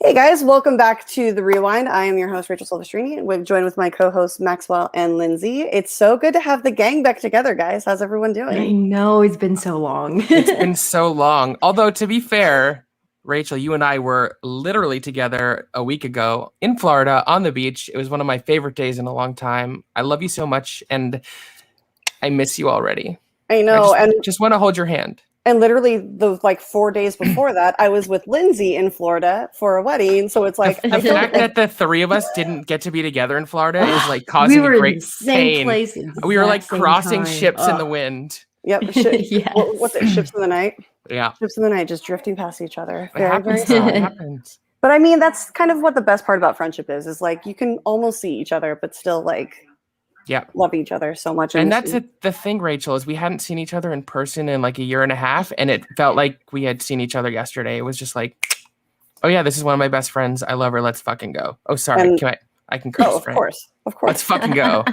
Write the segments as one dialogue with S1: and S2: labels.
S1: Hey guys, welcome back to The Rewind. I am your host, Rachel Silvestrini, and joined with my co-hosts, Maxwell and Lindsey. It's so good to have the gang back together, guys. How's everyone doing?
S2: I know, it's been so long.
S3: It's been so long. Although, to be fair, Rachel, you and I were literally together a week ago in Florida on the beach. It was one of my favorite days in a long time. I love you so much, and I miss you already.
S1: I know,
S3: and just want to hold your hand.
S1: And literally, the 4 days before that, I was with Lindsey in Florida for a wedding. So it's like
S3: the fact that the three of us didn't get to be together in Florida is like causing a great pain. We were like crossing ships in the wind.
S1: Yep.
S2: Yes.
S1: What's it? Ships in the night.
S3: Yeah.
S1: Ships in the night, just drifting past each other.
S3: It happens.
S1: But I mean, that's kind of what the best part about friendship is like you can almost see each other, but still love each other so much.
S3: And that's the thing, Rachel, is we hadn't seen each other in person in like a year and a half, and it felt like we had seen each other yesterday. It was just like, oh yeah, this is one of my best friends. I love her. Let's fucking go. Oh, sorry. I can curse,
S1: of course.
S3: Let's fucking go.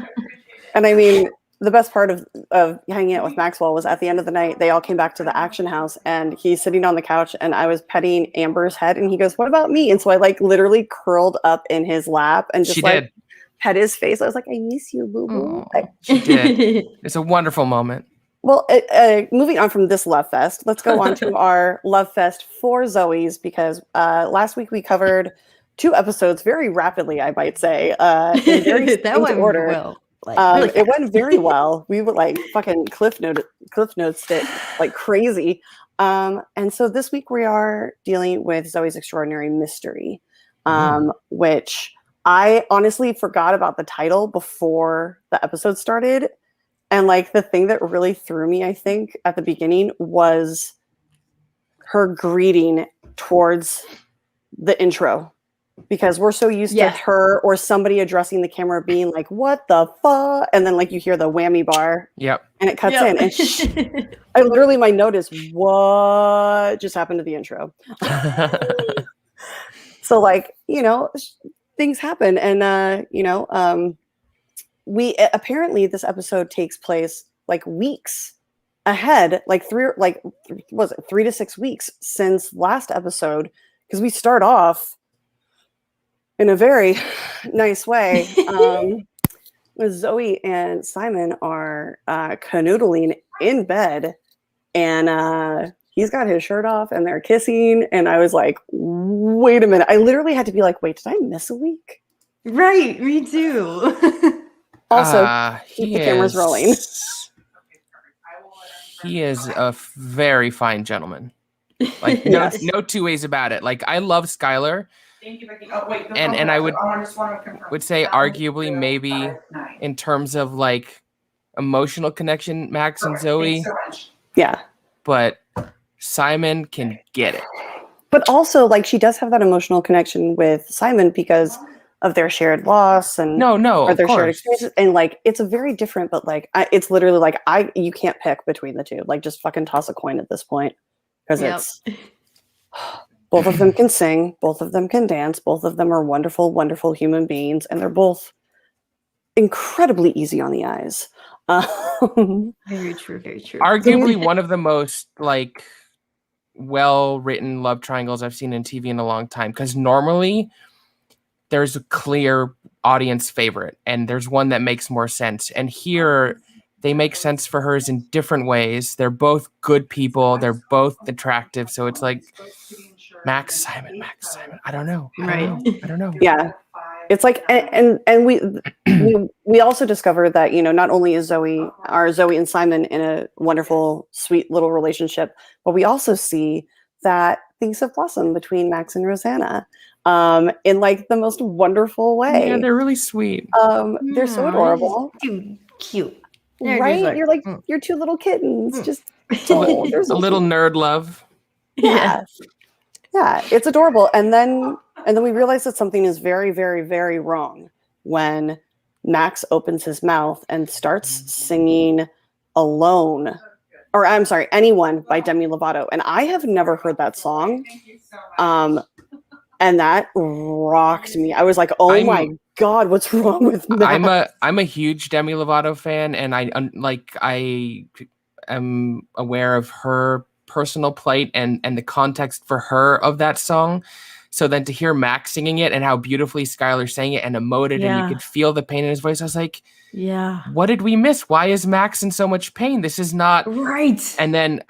S1: And I mean, the best part of hanging out with Maxwell was at the end of the night, they all came back to the action house and he's sitting on the couch and I was petting Amber's head and he goes, "What about me?" And so I literally curled up in his lap and just pet his face. I was like, "I miss you, boo boo."
S3: She did. It's a wonderful moment.
S1: Well, moving on from this Love Fest, let's go on to our Love Fest for Zoey's, because last week we covered 2 episodes very rapidly, I might say, in very distinct order.
S2: Well,
S1: it went very well. We would fucking cliff notes it like crazy. And so this week we are dealing with Zoey's Extraordinary Mystery, which I honestly forgot about the title before the episode started. And the thing that really threw me, I think, at the beginning was her greeting towards the intro. Because we're so used to her or somebody addressing the camera being like, "What the fuck?" And then you hear the whammy bar.
S3: Yep.
S1: And it cuts in. And I literally, my note is, what just happened to the intro? So things happen. And, we apparently this episode takes place weeks ahead, 3 to 6 weeks since last episode. Because we start off in a very nice way. Zoey and Simon are canoodling in bed, and he's got his shirt off, and they're kissing. And I was like, "Wait a minute!" I literally had to be like, "Wait, did I miss a week?"
S2: Right, me too.
S1: Also, keep the cameras rolling.
S3: He is a very fine gentleman. No two ways about it. I love Skylar.
S4: Thank you, Becky. Oh, wait,
S3: and I would say arguably maybe in terms of emotional connection, Max and Zoey.
S1: Yeah.
S3: But Simon can get it.
S1: But also, she does have that emotional connection with Simon because of their shared loss and
S3: or
S1: their shared experiences. And it's a very different, but it's literally you can't pick between the two. Just fucking toss a coin at this point. Because it's both of them can sing, both of them can dance, both of them are wonderful, wonderful human beings, and they're both incredibly easy on the eyes.
S2: Very true, very true.
S3: Arguably one of the most well-written love triangles I've seen in TV in a long time. Because normally there's a clear audience favorite, and there's one that makes more sense. And here they make sense for hers in different ways. They're both good people. They're both attractive. So it's Max, Simon. I don't know. I don't know.
S1: Yeah. It's and we also discovered that, not only is Zoey and Simon in a wonderful, sweet little relationship, but we also see that things have blossomed between Max and Rosanna in the most wonderful way.
S3: Yeah, they're really sweet.
S1: They're so adorable.
S2: Cute.
S1: Right? You're 2 little kittens. Just
S3: a little nerd love.
S1: Yeah. Yeah, it's adorable. And then we realize that something is very, very, very wrong when Max opens his mouth and starts singing Alone. Or I'm sorry, Anyone by Demi Lovato. And I have never heard that song. And that rocked me. I was like, "Oh my God, what's wrong with Max?"
S3: I'm a huge Demi Lovato fan, and I am aware of her personal plight and the context for her of that song. So then to hear Max singing it and how beautifully Skylar sang it and emoted, and you could feel the pain in his voice, I was like,
S2: yeah,
S3: what did we miss? Why is Max in so much pain? This is not
S2: right.
S3: And then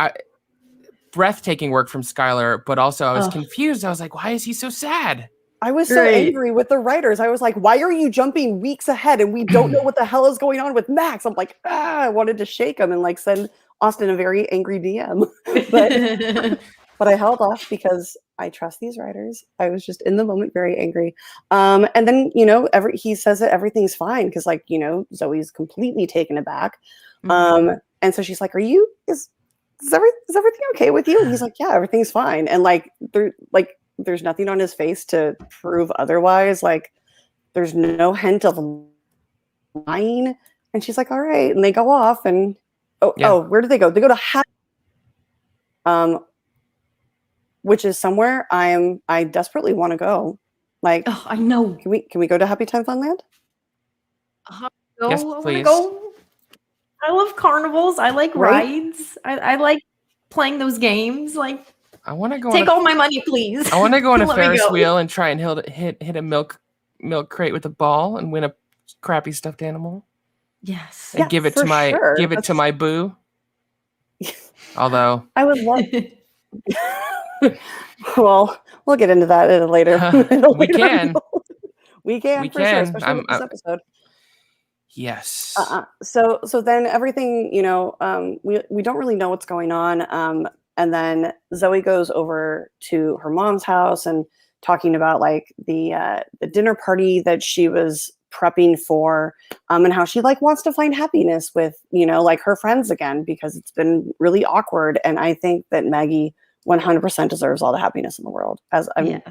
S3: breathtaking work from Skylar, but also I was confused. I was like, why is he so sad?
S1: I was so angry with the writers. I was like, why are you jumping weeks ahead and we don't know what the hell is going on with Max? I'm like, I wanted to shake him and like send Austin a very angry DM. but I held off because I trust these writers. I was just in the moment very angry. And then, he says that everything's fine because like, Zoe's completely taken aback. And so she's like, is everything okay with you? And he's like, yeah, everything's fine. And like, there's nothing on his face to prove otherwise. Like, there's no hint of lying. And she's like, all right. And they go off and, where do they go? They go to which is somewhere I desperately want to go. Like,
S2: I know.
S1: Can we go to Happy Time Funland?
S3: Yes,
S2: I want
S3: please.
S2: to go. I love carnivals. I like rides. I like playing those games. Like,
S3: I want to go.
S2: Take all my money, please.
S3: I want to go on a Ferris wheel and try and hit a milk crate with a ball and win a crappy stuffed animal.
S2: Yes.
S3: And give it to my boo. Although
S1: I would love. Well, we'll get into that later.
S3: We can.
S1: We can for sure, especially with this episode.
S3: Yes.
S1: So then everything, we don't really know what's going on. And then Zoey goes over to her mom's house and talking about like the dinner party that she was prepping for, and how she like wants to find happiness with, like her friends again, because it's been really awkward. And I think that Maggie 100% deserves all the happiness in the world, as I'm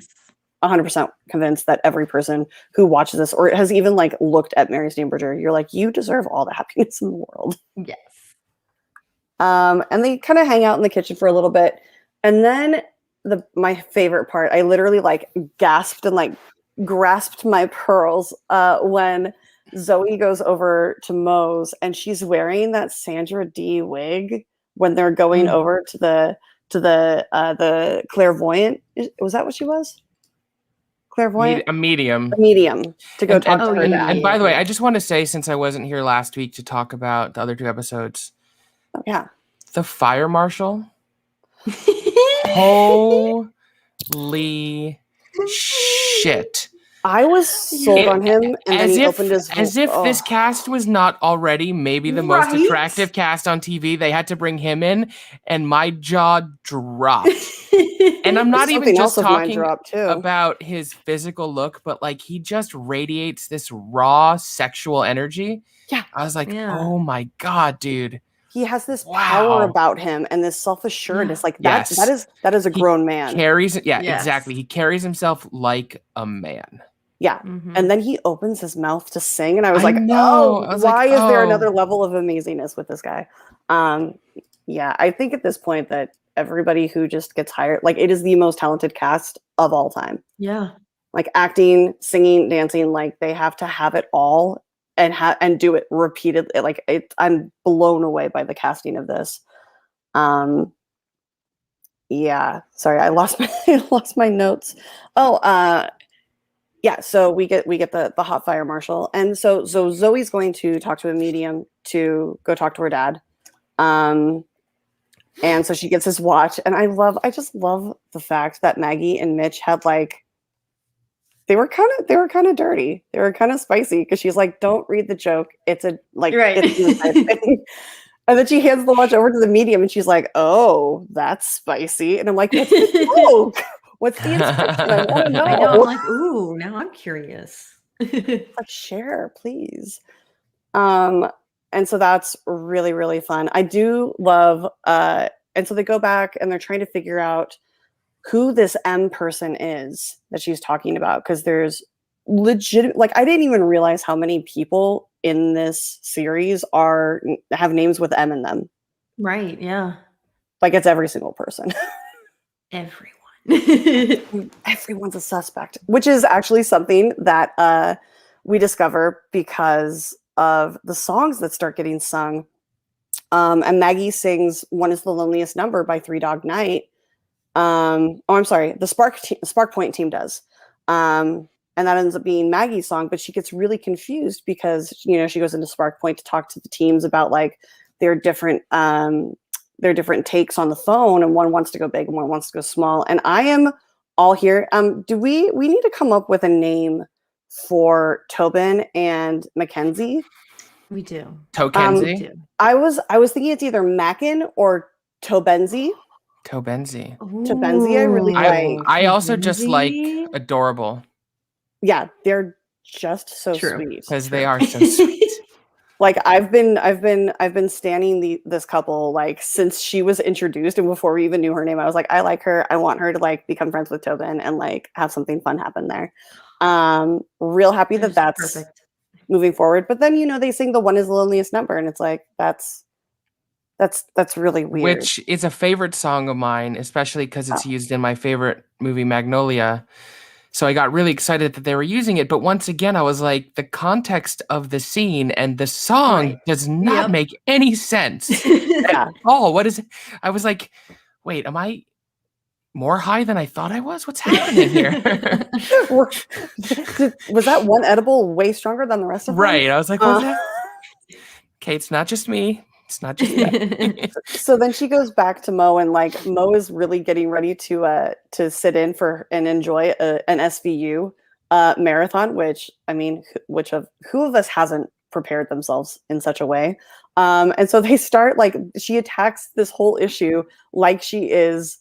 S1: 100% convinced that every person who watches this or has even like looked at Mary Steenburgen, you're like, you deserve all the happiness in the world.
S2: Yes.
S1: And they kind of hang out in the kitchen for a little bit. And then my favorite part, I literally like gasped and like grasped my pearls when Zoey goes over to Moe's and she's wearing that Sandra D wig when they're going over to the clairvoyant. Was that what she was? Clairvoyant?
S3: A medium.
S1: A medium to go talk to her dad.
S3: And by the way, I just want to say, since I wasn't here last week to talk about the other 2 episodes.
S1: Oh, yeah.
S3: The fire marshal. Holy shit.
S1: I was sold on him, and then he opened his...
S3: As if this cast was not already maybe the most attractive cast on TV. They had to bring him in, and my jaw dropped. And I'm not even just talking about his physical look, but like he just radiates this raw sexual energy.
S1: Yeah.
S3: I was like, oh my God, dude.
S1: He has this power about him and this self-assuredness. Like that is a grown man.
S3: Exactly. He carries himself like a man.
S1: Yeah. Mm-hmm. And then he opens his mouth to sing. And I was like, why is there another level of amazingness with this guy? Yeah, I think at this point that everybody who just gets hired, like it is the most talented cast of all time.
S2: Yeah.
S1: Like acting, singing, dancing, like they have to have it all and do it repeatedly. Like I'm blown away by the casting of this. Yeah, sorry, I lost my notes. Yeah, so we get the hot fire marshal, and so Zoe's going to talk to a medium to go talk to her dad. And so she gets his watch, and I just love the fact that Maggie and Mitch had like they were kind of dirty. They were kind of spicy because she's like, "Don't read the joke. It's a like it's a thing." And then she hands the watch over to the medium, and she's like, "Oh, that's spicy." And I'm like, "What's the joke? What's the instruction? I want to know."
S2: I know. I'm like, "Ooh, now I'm curious."
S1: Like, share, please. And so that's really, really fun. I do love. And so they go back and they're trying to figure out who this M person is that she's talking about, because there's legit, like, I didn't even realize how many people in this series have names with M in them.
S2: Right. Yeah.
S1: Like it's every single person.
S2: Everyone.
S1: Everyone's a suspect, which is actually something that we discover because of the songs that start getting sung. And Maggie sings "One Is the Loneliest Number" by Three Dog Night. I'm sorry, the Spark Point team does. And that ends up being Maggie's song, but she gets really confused because, you know, she goes into Spark Point to talk to the teams about like their different takes on the phone, and one wants to go big and one wants to go small. And I am all here. Do we need to come up with a name for Tobin and Mackenzie?
S2: We do.
S3: Tokenzie?
S1: I was thinking it's either Mackin or Tobenzie.
S3: Tobenzie.
S1: Tobenzie, I really like.
S3: I also just like adorable.
S1: Yeah, they're just so
S2: True.
S1: sweet
S3: because they are so sweet.
S1: Like I've been standing this couple like since she was introduced, and before we even knew her name, I was like, I like her. I want her to like become friends with Tobin and like have something fun happen there. Real happy that that's
S2: perfect.
S1: Moving forward. But then, you know, they sing the one is the loneliest number, and it's like that's really weird.
S3: Which is a favorite song of mine, especially because it's used in my favorite movie, Magnolia. So I got really excited that they were using it. But once again, I was like, the context of the scene and the song does not make any sense at all. What is it? I was like, wait, am I more high than I thought I was? What's happening here?
S1: Was that one edible way stronger than the rest of them?
S3: Right. I was like, what's that? Okay, it's not just me. It's not just that.
S1: So then she goes back to Mo, and like Mo is really getting ready to sit in for and enjoy an SVU marathon. Which I mean, who of us hasn't prepared themselves in such a way? And so they start like she attacks this whole issue like she is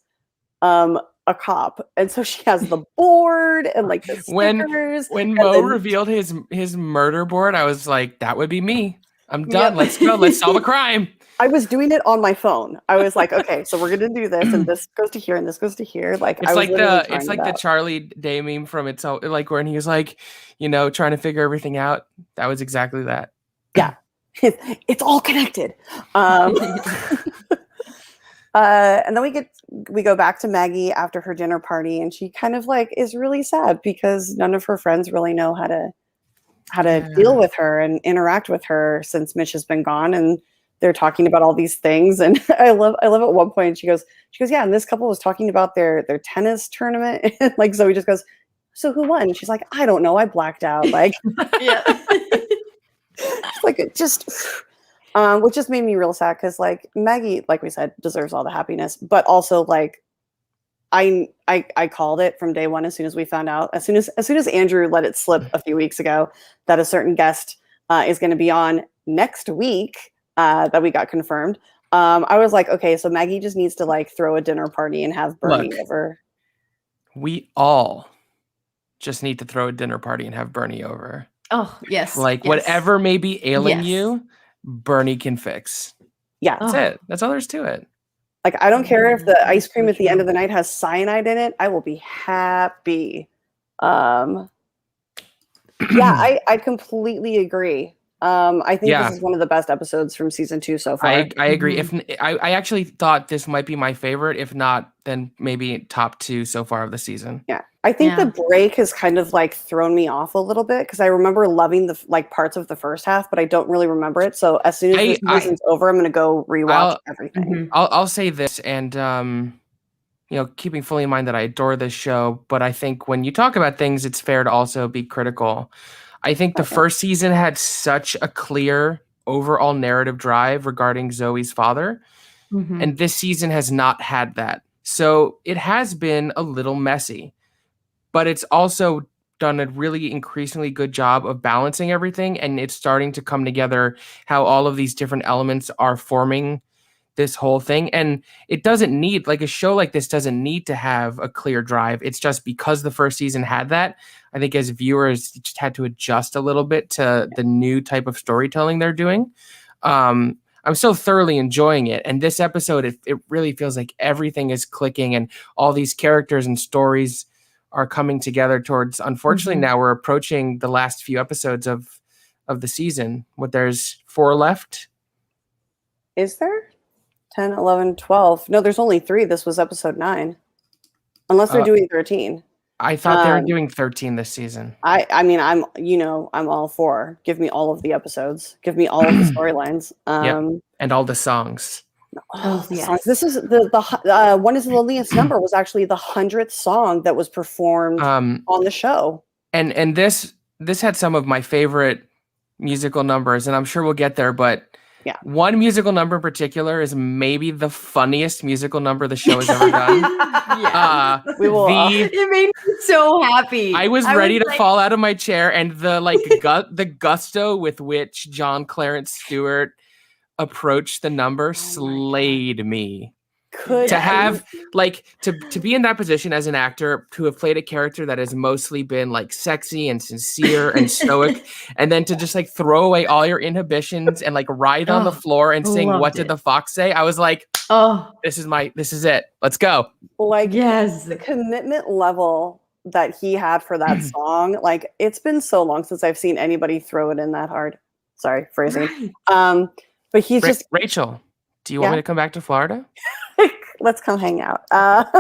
S1: a cop, and so she has the board and like the stickers.
S3: When Mo revealed his murder board, I was like, that would be me. I'm done. Let's go. Let's solve a crime.
S1: I was doing it on my phone. I was like, okay, so we're gonna do this, and this goes to here, and this goes to here. Like
S3: it's like the Charlie Day meme from It's like when he was like, you know, trying to figure everything out. That was exactly that.
S1: Yeah, it's all connected. And then we go back to Maggie after her dinner party, and she kind of like is really sad because none of her friends really know how to deal with her and interact with her since Mitch has been gone, and they're talking about all these things. And I love at one point she goes, yeah, and this couple was talking about their tennis tournament, and like Zoey just goes, so who won? And she's like, I don't know, I blacked out. Like
S2: yeah.
S1: Like it just which just made me real sad because like Maggie, like we said, deserves all the happiness, but also like I called it from day one as soon as we found out. As soon as Andrew let it slip a few weeks ago that a certain guest is going to be on next week that we got confirmed. I was like, okay, so Maggie just needs to like throw a dinner party and have Bernie over.
S3: We all just need to throw a dinner party and have Bernie over.
S2: Oh, yes.
S3: Like whatever may be ailing you, Bernie can fix.
S1: Yeah.
S3: That's it. That's all there's to it.
S1: Like, I don't care if the ice cream at the end of the night has cyanide in it. I will be happy. Yeah, I completely agree. I think this is one of the best episodes from season 2 so far.
S3: I agree. If I actually thought this might be my favorite. If not, then maybe top 2 so far of the season.
S1: Yeah, I think the break has kind of like thrown me off a little bit because I remember loving the like parts of the first half, but I don't really remember it. So as soon as this season's over, I'm going to go rewatch everything.
S3: I'll say this, and you know, keeping fully in mind that I adore this show, but I think when you talk about things, it's fair to also be critical. I think the first season had such a clear overall narrative drive regarding Zoe's father, and this season has not had that. So it has been a little messy, but it's also done a really increasingly good job of balancing everything, and it's starting to come together how all of these different elements are forming this whole thing. And it doesn't need, like, a show like this doesn't need to have a clear drive. It's just because the first season had that, I think as viewers just had to adjust a little bit to the new type of storytelling they're doing. I'm still thoroughly enjoying it. And this episode, it really feels like everything is clicking and all these characters and stories are coming together towards, unfortunately, now we're approaching the last few episodes of the season. There's 4 left.
S1: Is there? 10, 11, 12. No, there's only 3. This was episode 9. Unless they're doing 13.
S3: I thought they were doing 13 this season.
S1: I mean, I'm all for. Give me all of the episodes. Give me all of the storylines.
S3: And all the songs.
S1: Oh, the
S2: yes.
S1: songs. This is One Is the Loneliest Number was actually the 100th song that was performed on the show.
S3: And this had some of my favorite musical numbers, and I'm sure we'll get there, but
S1: yeah,
S3: one musical number in particular is maybe the funniest musical number the show has ever done.
S1: We will.
S2: It made me so happy.
S3: I was ready to fall out of my chair, and the the gusto with which John Clarence Stewart approached the number slayed me. To have to be in that position as an actor, to have played a character that has mostly been like sexy and sincere and stoic, and then to just like throw away all your inhibitions and like writhe on the floor and sing "What Did the Fox Say?" I was like, this is it. Let's go.
S1: Like, yes, the commitment level that he had for that song. Like, it's been so long since I've seen anybody throw it in that hard. Sorry, phrasing. But he's just
S3: Rachel. Do you want me to come back to Florida?
S1: Let's come hang out. But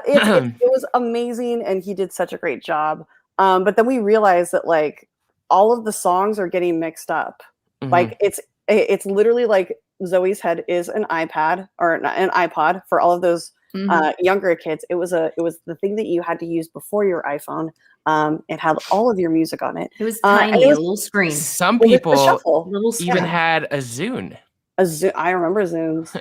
S1: it was amazing, and he did such a great job. But then we realized that like all of the songs are getting mixed up. Mm-hmm. Like it's literally like Zoey's head is an iPad or an iPod for all of those younger kids. It was the thing that you had to use before your iPhone. It had all of your music on it.
S2: It was tiny, a little screen.
S3: Some people even had a Zune.
S1: I remember Zunes.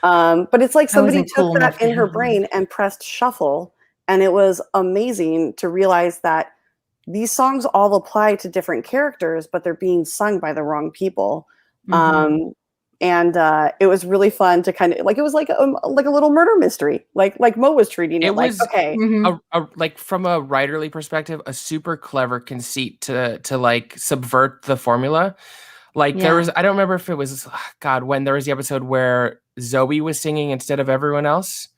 S1: But it's like somebody took that in her brain and pressed shuffle, and it was amazing to realize that these songs all apply to different characters, but they're being sung by the wrong people. Mm-hmm. And it was really fun to kind of like, it was like a little murder mystery, like Mo was treating it. Like, okay,
S3: like from a writerly perspective, a super clever conceit to like subvert the formula. Like there was, I don't remember if it was, when there was the episode where Zoey was singing instead of everyone else.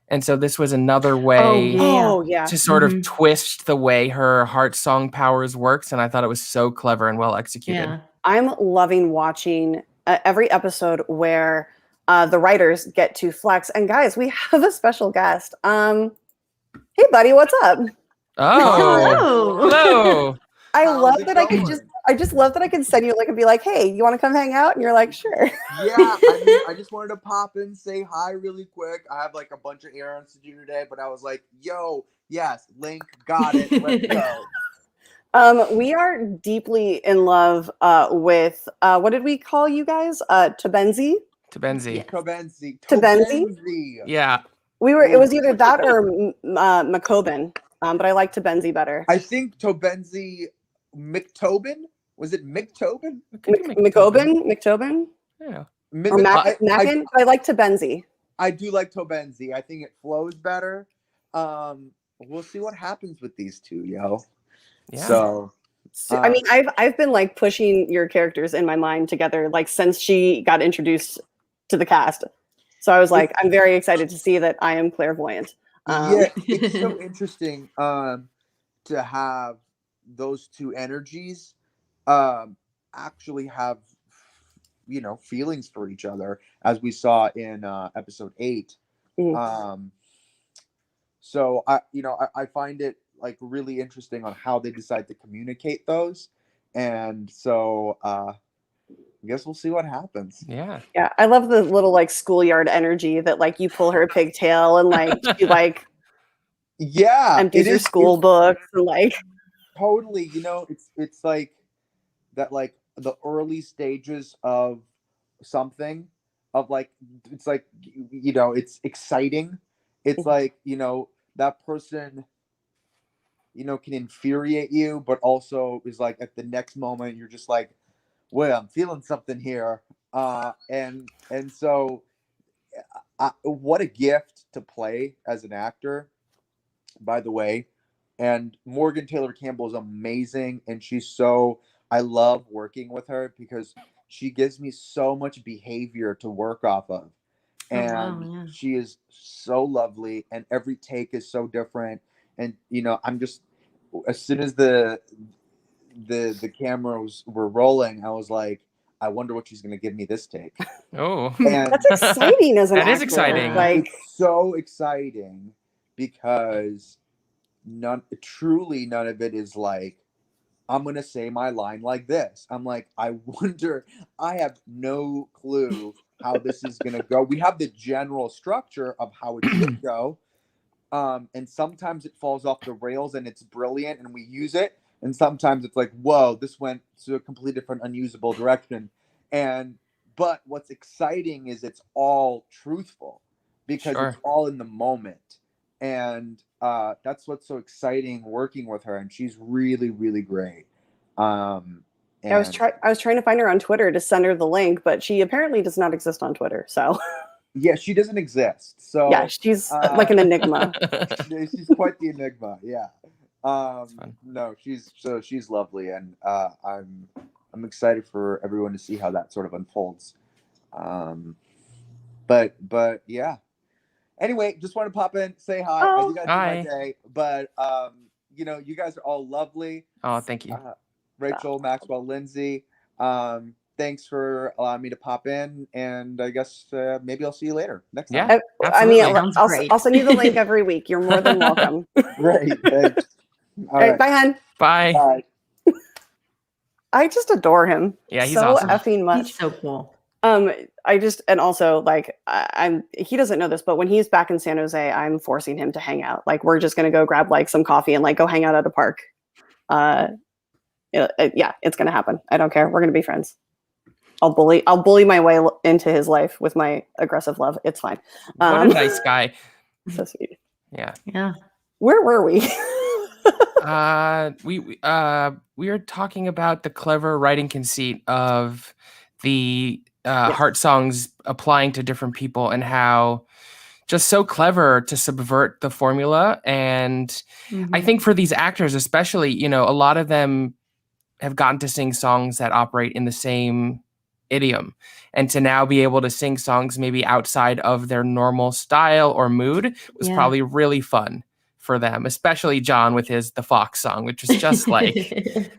S3: And so this was another way to sort of twist the way her heart song powers works. And I thought it was so clever and well executed.
S1: Yeah. I'm loving watching every episode where the writers get to flex. And guys, we have a special guest. Hey buddy, what's up?
S3: Oh, hello.
S1: I just love that I can send you and be like, hey, you want to come hang out? And you're like, sure.
S4: Yeah, I just wanted to pop in, say hi really quick. I have like a bunch of errands to do today, but I was like, yo, yes, Link, got it, let's go.
S1: We are deeply in love with, what did we call you guys? Tabenzi?
S3: Tabenzi.
S1: Tabenzi?
S3: Yeah.
S1: It was either that or Makobin, but I like Tabenzi better.
S4: I think Tabenzi McTobin? Was it McTobin?
S1: McTobin?
S3: Yeah.
S1: Or Mackin? I like Tabenzi.
S4: I do like Tabenzi. I think it flows better. We'll see what happens with these two, yo.
S3: Yeah.
S4: So
S1: I mean, I've been like pushing your characters in my mind together like since she got introduced to the cast. So I was like, I'm very excited to see that I am clairvoyant.
S4: Yeah, it's so interesting to have those two energies actually have feelings for each other, as we saw in episode 8. So I find it like really interesting on how they decide to communicate those, and so I guess we'll see what happens.
S3: Yeah
S1: I love the little like schoolyard energy that like you pull her pigtail and like she like empties your school books and like
S4: totally, it's like that, like the early stages of something, of like, it's like, it's exciting. It's like, that person, can infuriate you, but also is like at the next moment, you're just like, well, I'm feeling something here. And so what a gift to play as an actor, by the way. And Morgan Taylor Campbell is amazing, and I love working with her because she gives me so much behavior to work off of, and she is so lovely, and every take is so different. And I'm just, as soon as the cameras were rolling, I was like, I wonder what she's going to give me this take.
S3: Oh,
S1: and that's exciting as an actor.
S3: That is exciting.
S1: Like,
S4: it's so exciting because none of it is like I'm going to say my line like this. I'm like, I wonder, I have no clue how this is going to go. We have the general structure of how it should go. And sometimes it falls off the rails and it's brilliant and we use it. And sometimes it's like, whoa, this went to a completely different, unusable direction. But what's exciting is it's all truthful because it's all in the moment. And that's what's so exciting working with her. And she's really, really great. I
S1: was trying to find her on Twitter to send her the link, but she apparently does not exist on Twitter. So
S4: yeah, she doesn't exist. So
S1: yeah, she's like an enigma.
S4: She's quite the enigma. Yeah. No, she's lovely, and I'm excited for everyone to see how that sort of unfolds. But yeah. Anyway, just want to pop in, say hi. I do gotta do my day, but you guys are all lovely.
S3: Oh, thank you,
S4: Rachel, Maxwell, Lindsey. Thanks for allowing me to pop in, and I guess maybe I'll see you later next time.
S3: Yeah,
S1: I mean, I'll send you the link every week. You're more than welcome.
S4: Great, thanks.
S1: All right, bye, hun.
S3: Bye.
S1: I just adore him.
S3: Yeah, he's
S1: so
S3: awesome.
S1: Effing much.
S2: He's so cool.
S1: And also like he doesn't know this, but when he's back in San Jose, I'm forcing him to hang out. Like we're just gonna go grab like some coffee and like go hang out at a park. Yeah, it's gonna happen. I don't care. We're gonna be friends. I'll bully my way into his life with my aggressive love. It's fine.
S3: What a nice guy.
S1: So sweet.
S3: Yeah.
S1: Where were we?
S3: We were talking about the clever writing conceit of the heart songs applying to different people and how just so clever to subvert the formula. And I think for these actors, especially, a lot of them have gotten to sing songs that operate in the same idiom, and to now be able to sing songs maybe outside of their normal style or mood was probably really fun for them, especially John with the Fox song, which was just like,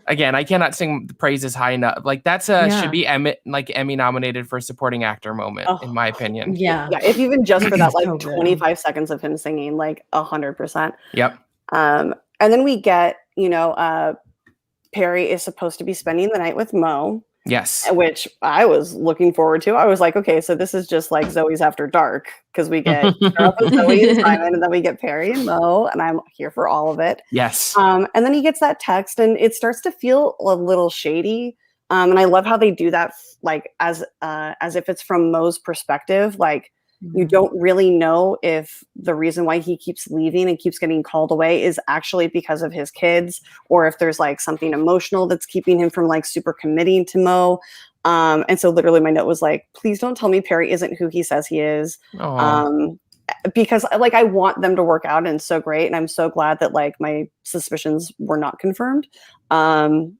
S3: again, I cannot sing the praises high enough. Like that's should be Emmy nominated for supporting actor moment, in my opinion.
S1: Yeah. If even just for that, like 25 seconds of him singing, like 100%.
S3: Yep.
S1: And then we get, Perry is supposed to be spending the night with Mo.
S3: Yes.
S1: Which I was looking forward to. I was like, okay, so this is just like Zoey's After Dark, because we get Zoey and Simon, and then we get Perry and Mo, and I'm here for all of it.
S3: Yes.
S1: And then he gets that text, and it starts to feel a little shady. And I love how they do that, like as if it's from Mo's perspective. Like you don't really know if the reason why he keeps leaving and keeps getting called away is actually because of his kids, or if there's like something emotional that's keeping him from like super committing to Mo. And so literally my note was like, please don't tell me Perry isn't who he says he is. Because like I want them to work out, and it's so great. And I'm so glad that like my suspicions were not confirmed. And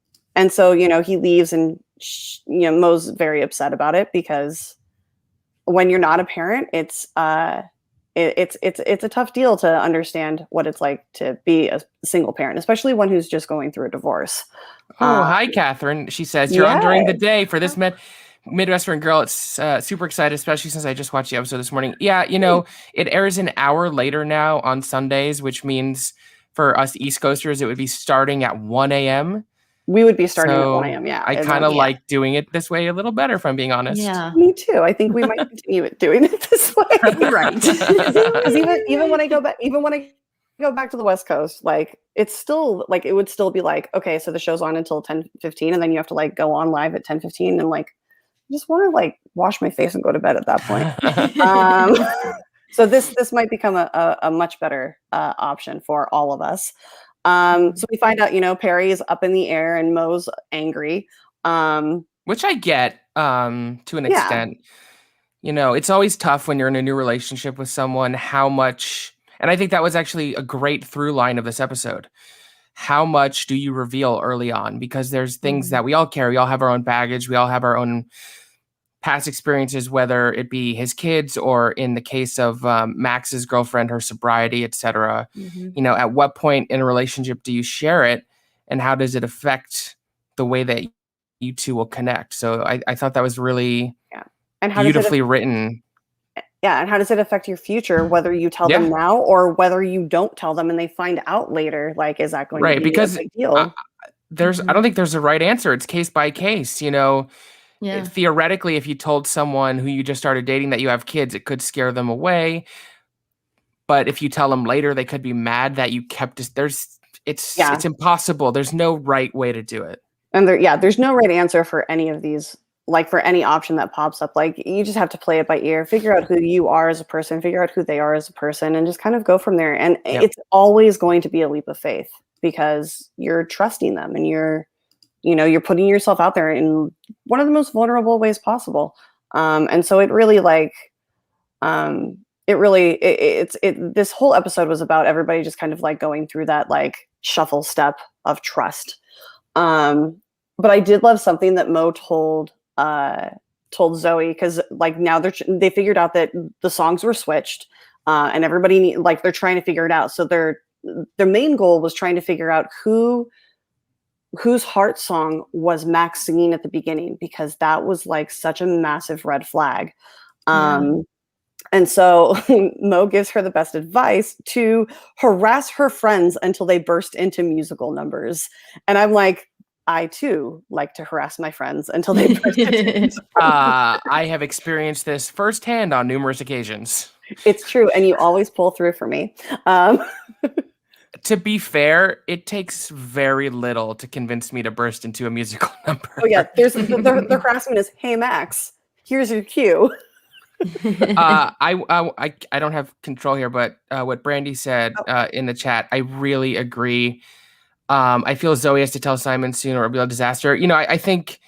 S1: so, he leaves, and Mo's very upset about it, because when you're not a parent, it's a tough deal to understand what it's like to be a single parent, especially one who's just going through a divorce.
S3: Hi, Catherine. She says you're on during the day for this Midwestern girl. It's super excited, especially since I just watched the episode this morning. Yeah, it airs an hour later now on Sundays, which means for us East Coasters, it would be starting at 1 a.m.
S1: We would be starting at 1 a.m. Yeah.
S3: I kind of like doing it this way a little better, if I'm being honest.
S1: Yeah. Me too. I think we might continue doing it this way.
S2: Right.
S1: Because even when I go back to the West Coast, like it's still like, it would still be like, okay, so the show's on until 10:15, and then you have to like go on live at 10:15, and like I just want to like wash my face and go to bed at that point. So this might become a much better option for all of us. So we find out, Perry is up in the air and Mo's angry.
S3: Which I get to an extent. It's always tough when you're in a new relationship with someone, how much, and I think that was actually a great through line of this episode. How much do you reveal early on? Because there's things that we all carry. We all have our own baggage. We all have our own past experiences, whether it be his kids or in the case of Max's girlfriend, her sobriety, etc. At what point in a relationship do you share it, and how does it affect the way that you two will connect? So I thought that was really beautifully written.
S1: Yeah, and how does it affect your future, whether you tell them now or whether you don't tell them and they find out later? Like, is that going to be a big deal?
S3: I don't think there's a right answer. It's case by case, you know.
S2: Yeah.
S3: Theoretically, if you told someone who you just started dating that you have kids, it could scare them away. But if you tell them later, they could be mad that you kept it. It's impossible. There's no right way to do it.
S1: And there's no right answer for any of these, like for any option that pops up. Like you just have to play it by ear, figure out who you are as a person, figure out who they are as a person, and just kind of go from there. And it's always going to be a leap of faith because you're trusting them and you're putting yourself out there in one of the most vulnerable ways possible. And so it really this whole episode was about everybody just kind of like going through that like shuffle step of trust. But I did love something that Mo told Zoey, because like now they figured out that the songs were switched, and everybody they're trying to figure it out. So their main goal was trying to figure out whose heart song was Max singing at the beginning, because that was like such a massive red flag. And so Mo gives her the best advice to harass her friends until they burst into musical numbers. And I'm like, I too like to harass my friends until they burst into musical numbers.
S3: I have experienced this firsthand on numerous occasions.
S1: It's true. And you always pull through for me.
S3: To be fair, it takes very little to convince me to burst into a musical number.
S1: Oh yeah, there's the harassment is, hey Max, here's your cue.
S3: I don't have control here, but what Brandy said in the chat, I really agree. I feel Zoey has to tell Simon soon or it'll be a disaster. You know, I think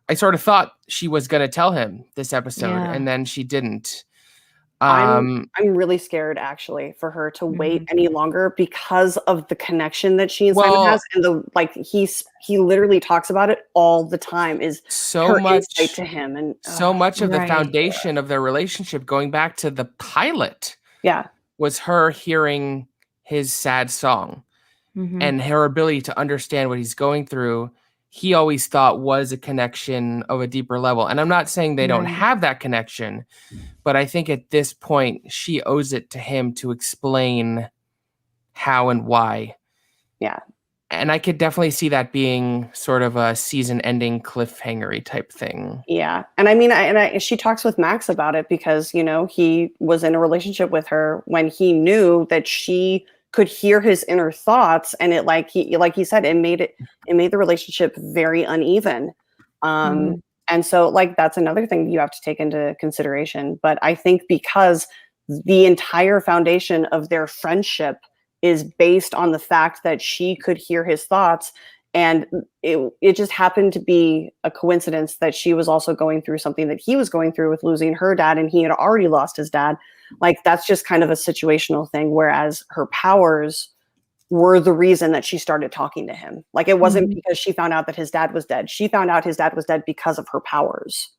S3: I sort of thought she was going to tell him this episode, and then she didn't.
S1: I'm really scared actually for her to wait any longer because of the connection that she and Simon has, and he literally talks about it all the time. Is
S3: so
S1: her
S3: much
S1: insight to him, and
S3: so much of the foundation of their relationship, going back to the pilot, was her hearing his sad song and her ability to understand what he's going through. He always thought was a connection of a deeper level. And I'm not saying they don't have that connection, but I think at this point she owes it to him to explain how and why.
S1: Yeah.
S3: And I could definitely see that being sort of a season ending cliffhangery type thing.
S1: Yeah. And I mean, she talks with Max about it because, you know, he was in a relationship with her when he knew that she could hear his inner thoughts, and it like he said, it made the relationship very uneven. And so like that's another thing you have to take into consideration. But I think because the entire foundation of their friendship is based on the fact that she could hear his thoughts, and it just happened to be a coincidence that she was also going through something that he was going through with losing her dad, and he had already lost his dad. Like that's just kind of a situational thing, whereas her powers were the reason that she started talking to him. Like it wasn't because she found out that his dad was dead. She found out his dad was dead because of her powers,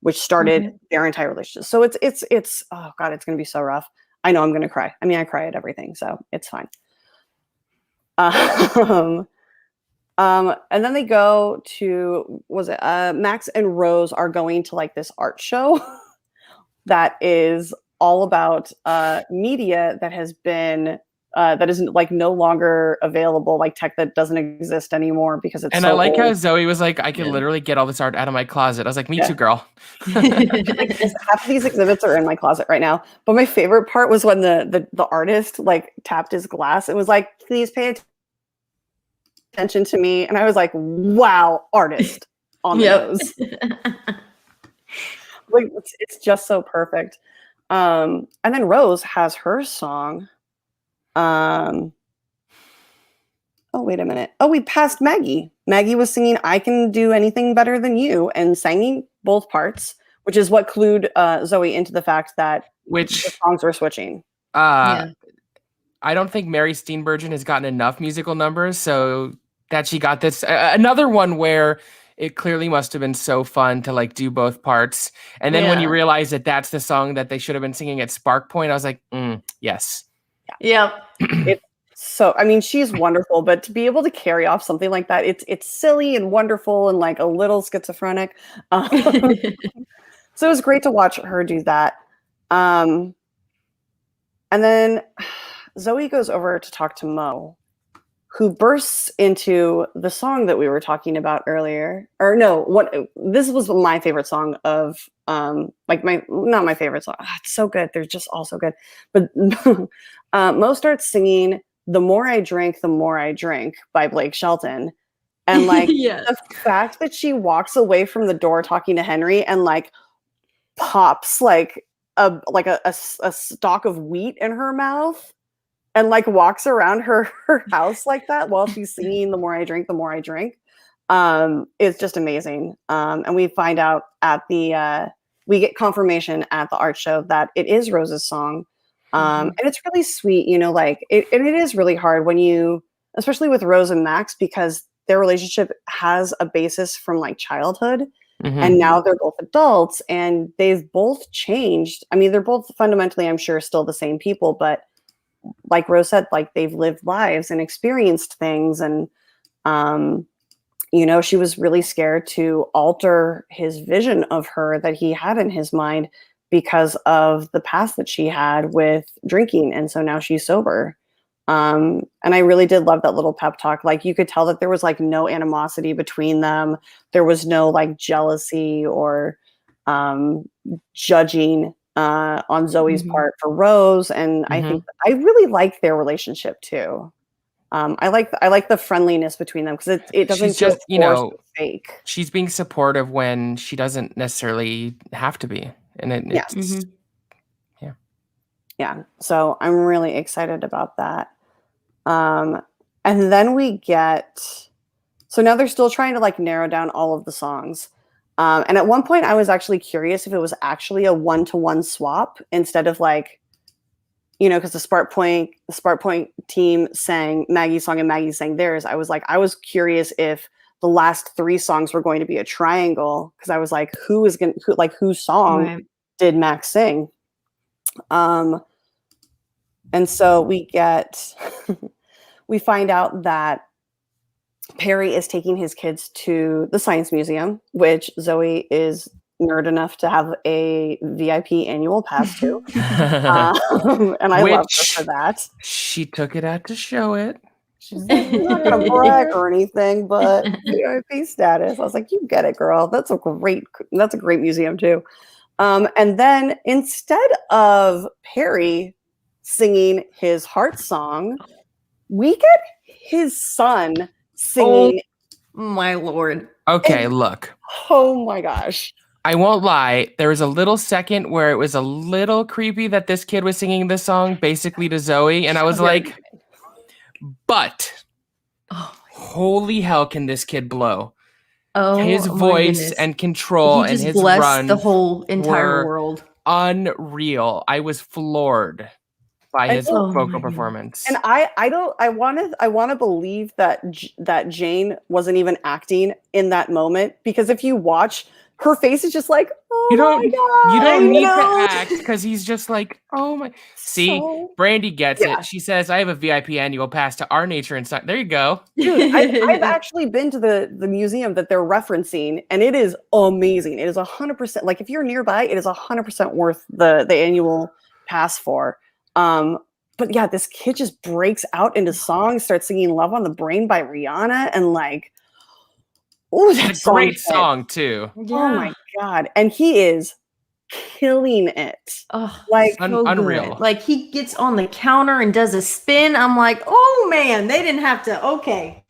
S1: which started their entire relationship. So it's oh God, it's going to be so rough. I know I'm going to cry. I mean, I cry at everything, so it's fine. And then they go to, Max and Rose are going to like this art show that is all about media that has been that isn't like no longer available, like tech that doesn't exist anymore because it's.
S3: And
S1: so
S3: I like
S1: old.
S3: how Zoey was like, I can literally get all this art out of my closet. I was like, me too, girl.
S1: Like, half of these exhibits are in my closet right now. But my favorite part was when the artist like tapped his glass and was like, please pay attention to me. And I was like, wow, artist on the nose. Like it's just so perfect. And then Rose has her song. Oh, wait a minute. Oh, we passed Maggie. Maggie was singing I Can Do Anything Better Than You and singing both parts, which is what clued Zoey into the fact that the songs were switching.
S3: I don't think Mary Steenburgen has gotten enough musical numbers, so that she got this. Another one where it clearly must have been so fun to like do both parts. And then when you realize that that's the song that they should have been singing at Spark Point, I was like, yes.
S2: Yep.
S1: It's so, I mean, she's wonderful, but to be able to carry off something like that, it's silly and wonderful and like a little schizophrenic. So it was great to watch her do that. And then Zoey goes over to talk to Mo, who bursts into the song that we were talking about earlier. Or no, this was my favorite song of like not my favorite song. It's so good. They're just all so good. But Mo starts singing "The More I Drink, the More I Drink" by Blake Shelton. And like
S2: Yes.
S1: the fact that she walks away from the door talking to Henry and like pops like a stalk of wheat in her mouth and like walks around her house like that while she's singing "The More I Drink, the More I Drink." It's just amazing. And we find out we get confirmation at the art show that it is Rose's song. And it's really sweet, like and it is really hard when you, especially with Rose and Max, because their relationship has a basis from like childhood. And now they're both adults and they've both changed. I mean, they're both fundamentally, I'm sure, still the same people, but like Rose said, like they've lived lives and experienced things. And, she was really scared to alter his vision of her that he had in his mind because of the past that she had with drinking. And so now she's sober. And I really did love that little pep talk. Like you could tell that there was like no animosity between them. There was no like jealousy or judging on Zoe's part for Rose. And I think I really like their relationship too. I like the friendliness between them because it doesn't
S3: just
S1: fake.
S3: She's being supportive when she doesn't necessarily have to be. And it's
S1: yeah. So I'm really excited about that. And then we get, so now they're still trying to like narrow down all of the songs. And at one point I was actually curious if it was actually a 1-to-1 swap instead of like, because the Spark Point team sang Maggie's song and Maggie sang theirs. I was curious if the last 3 songs were going to be a triangle. Cause I was like, whose song did Max sing? And so we find out that Perry is taking his kids to the Science Museum, which Zoey is nerd enough to have a VIP annual pass to. And I love her for that.
S3: She took it out to show it.
S1: She's like, I'm not going to brag or anything, but VIP status. I was like, you get it, girl. That's a great museum too. And then instead of Perry singing his heart song, we get his son singing.
S2: Oh my Lord.
S3: Okay, look.
S1: Oh my gosh.
S3: I won't lie. There was a little second where it was a little creepy that this kid was singing this song basically to Zoey. And I was like, but holy hell can this kid blow.
S2: Oh,
S3: his voice and control and his run
S2: the whole entire world.
S3: Unreal. I was floored by his vocal performance.
S1: And I want to believe that Jane wasn't even acting in that moment, because if you watch, her face is just like, oh my God.
S3: You don't need to act, because he's just like, oh my. See, Brandy gets it. She says, I have a VIP annual pass to Our Nature and Science. There you go.
S1: Dude, I've actually been to the museum that they're referencing, and it is amazing. It is 100%, like if you're nearby, it is 100% worth the annual pass for. But yeah, this kid just breaks out into songs, starts singing Love on the Brain by Rihanna, and like, oh, that's
S3: a great song too.
S1: Yeah. Oh my God. And he is killing it.
S2: Oh,
S1: like
S3: unreal.
S2: Good. Like he gets on the counter and does a spin. I'm like, oh man, they didn't have to. Okay.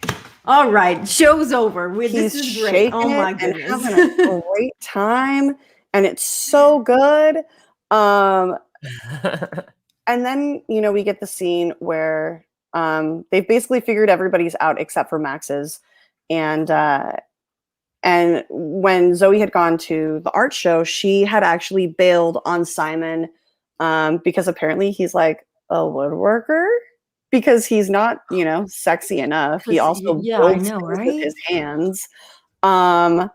S2: All right. Show's over. This is great. Oh my goodness.
S1: And having a great time. And it's so good. And then, we get the scene where they've basically figured everybody's out except for Max's. And when Zoey had gone to the art show, she had actually bailed on Simon because apparently he's like a woodworker, because he's not, sexy enough. He also builds things with his hands. And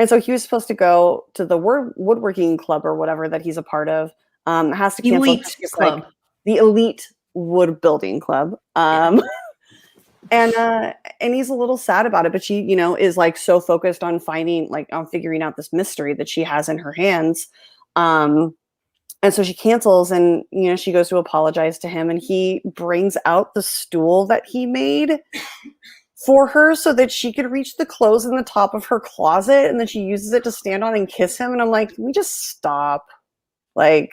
S1: so he was supposed to go to the woodworking club or whatever that he's a part of. Has to cancel.
S2: Elite club.
S1: Like the elite wood building club. And he's a little sad about it, but she, is like so focused on figuring out this mystery that she has in her hands. And so she cancels, and she goes to apologize to him, and he brings out the stool that he made for her so that she could reach the clothes in the top of her closet, and then she uses it to stand on and kiss him. And I'm like, can we just stop? Like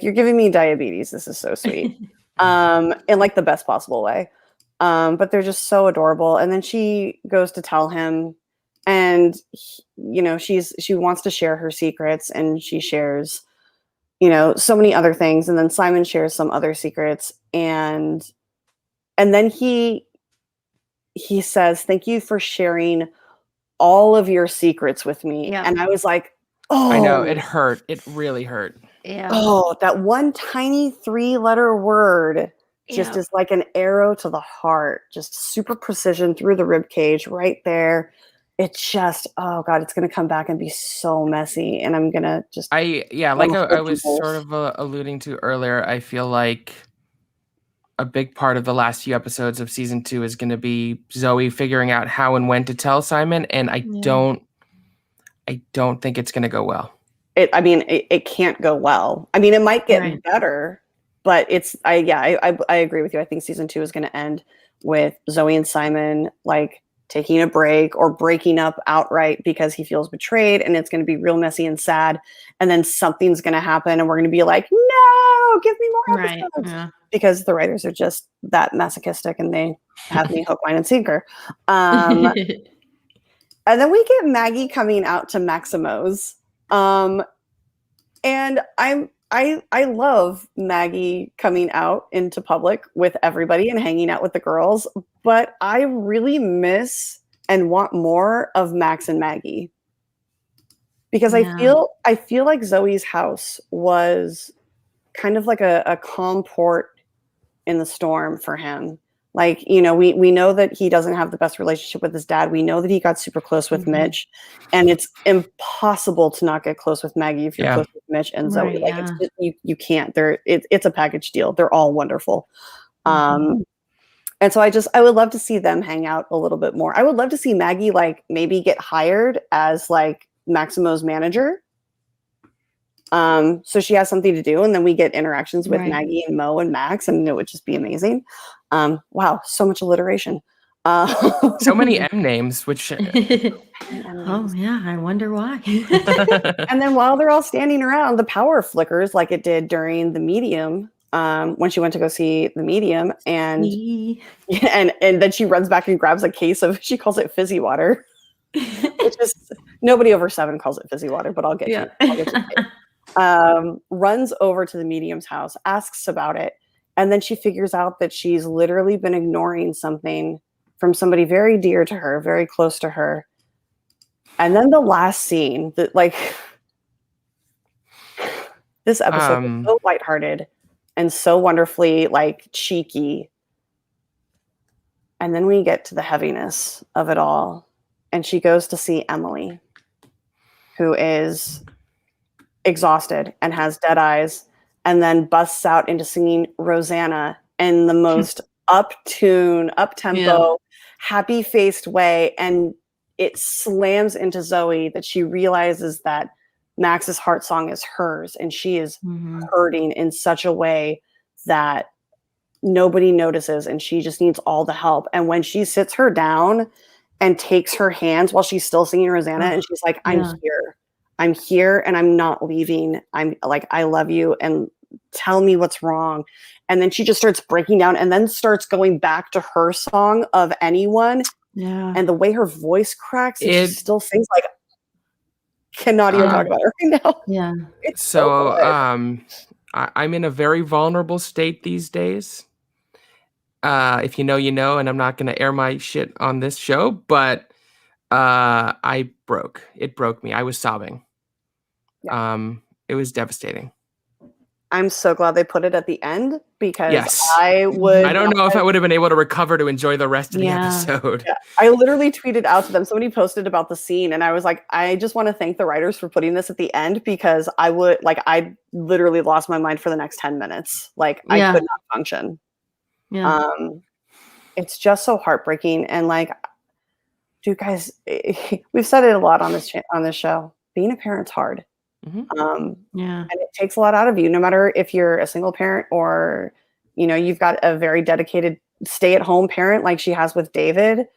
S1: you're giving me diabetes. This is so sweet. In like the best possible way. But they're just so adorable. And then she goes to tell him, and she wants to share her secrets, and she shares so many other things, and then Simon shares some other secrets, and then he says, thank you for sharing all of your secrets with me.
S2: Yeah.
S1: And I was like, oh,
S3: I know, it hurt. It really hurt.
S2: Yeah.
S1: Oh, that one tiny 3-letter word just is like an arrow to the heart, just super precision through the rib cage right there. It's just, oh God, it's going to come back and be so messy. And I'm going to just.
S3: I was sort of alluding to earlier, I feel like a big part of the last few episodes of season 2 is going to be Zoey figuring out how and when to tell Simon. And I don't think it's going to go well.
S1: It can't go well. I mean, it might get better, but I agree with you. I think season 2 is going to end with Zoey and Simon like taking a break or breaking up outright because he feels betrayed, and it's going to be real messy and sad. And then something's going to happen, and we're going to be like, no, give me more episodes. Because the writers are just that masochistic, and they have me hook, line, and sinker. And then we get Maggie coming out to Maximo's. And I love Maggie coming out into public with everybody and hanging out with the girls, but I really miss and want more of Max and Maggie, because I feel like Zoe's house was kind of like a calm port in the storm for him. Like, we know that he doesn't have the best relationship with his dad. We know that he got super close with Mitch, and it's impossible to not get close with Maggie if you're close with Mitch and Zoey. You can't. It's a package deal. They're all wonderful. And so I would love to see them hang out a little bit more. I would love to see Maggie like maybe get hired as like Maximo's manager. So she has something to do, and then we get interactions with Maggie and Mo and Max, and it would just be amazing. Wow, so much alliteration.
S3: So many M names, which
S2: oh yeah, I wonder why.
S1: And then while they're all standing around, the power flickers like it did during The Medium, when she went to go see The Medium, and then she runs back and grabs a case of, she calls it fizzy water, which is, nobody over 7 calls it fizzy water, but I'll get to it. Runs over to the medium's house, asks about it, and then she figures out that she's literally been ignoring something from somebody very dear to her, very close to her. And then the last scene, that like this episode was so lighthearted and so wonderfully like cheeky. And then we get to the heaviness of it all, and she goes to see Emily, who is exhausted and has dead eyes, and then busts out into singing Rosanna in the most up-tempo, happy-faced way, and it slams into Zoey that she realizes that Max's heart song is hers, and she is hurting in such a way that nobody notices, and she just needs all the help. And when she sits her down and takes her hands while she's still singing Rosanna, and she's like, I'm here and I'm not leaving. I'm like, I love you, and tell me what's wrong. And then she just starts breaking down, and then starts going back to her song of Anyone.
S2: Yeah.
S1: And the way her voice cracks, and she still sings like, cannot even talk about her right now.
S2: Yeah.
S1: It's
S3: so I'm in a very vulnerable state these days. If you know, you know, and I'm not going to air my shit on this show, but it broke me. I was sobbing. It was devastating.
S1: I'm so glad they put it at the end, because I
S3: don't know if I would have been able to recover to enjoy the rest of the episode.
S1: Yeah. I literally tweeted out to them. Somebody posted about the scene, and I was like, I just want to thank the writers for putting this at the end, because I literally lost my mind for the next 10 minutes. Like I could not function.
S2: Yeah.
S1: It's just so heartbreaking. And like, dude, guys, we've said it a lot on this show. Being a parent's hard.
S2: Yeah.
S1: And it takes a lot out of you, no matter if you're a single parent or, you know, you've got a very dedicated stay-at-home parent like she has with David.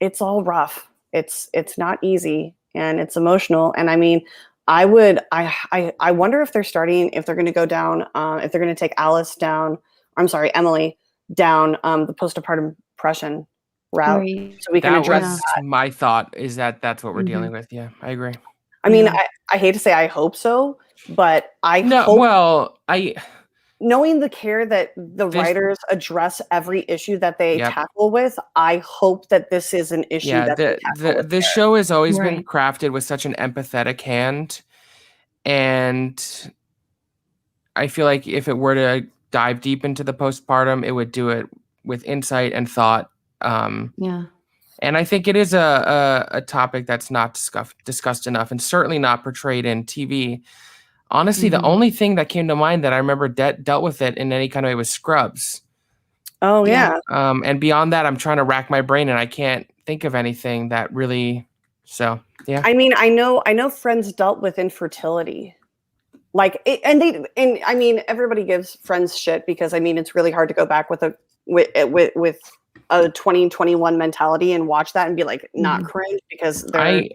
S1: It's all rough. It's not easy and it's emotional. And I mean, I wonder if they're going to go down, if they're going to take Emily down the postpartum depression route.
S2: Right.
S1: So we can address that.
S3: My thought is that's what we're dealing with. Yeah, I agree.
S1: I mean, I hate to say I hope so, but knowing the care that the writers address every issue that they tackle with, I hope that this is an issue that they tackle with
S3: the show has always been crafted with such an empathetic hand, and I feel like if it were to dive deep into the postpartum, it would do it with insight and thought. And I think it is a topic that's not discussed enough, and certainly not portrayed in TV. Honestly, the only thing that came to mind that I remember dealt with it in any kind of way was Scrubs.
S1: Oh yeah.
S3: And beyond that, I'm trying to rack my brain, and I can't think of anything that really. So yeah.
S1: I mean, I know Friends dealt with infertility, like, I mean, everybody gives Friends shit because I mean, it's really hard to go back with a 2021 mentality and watch that and be like not cringe because
S3: I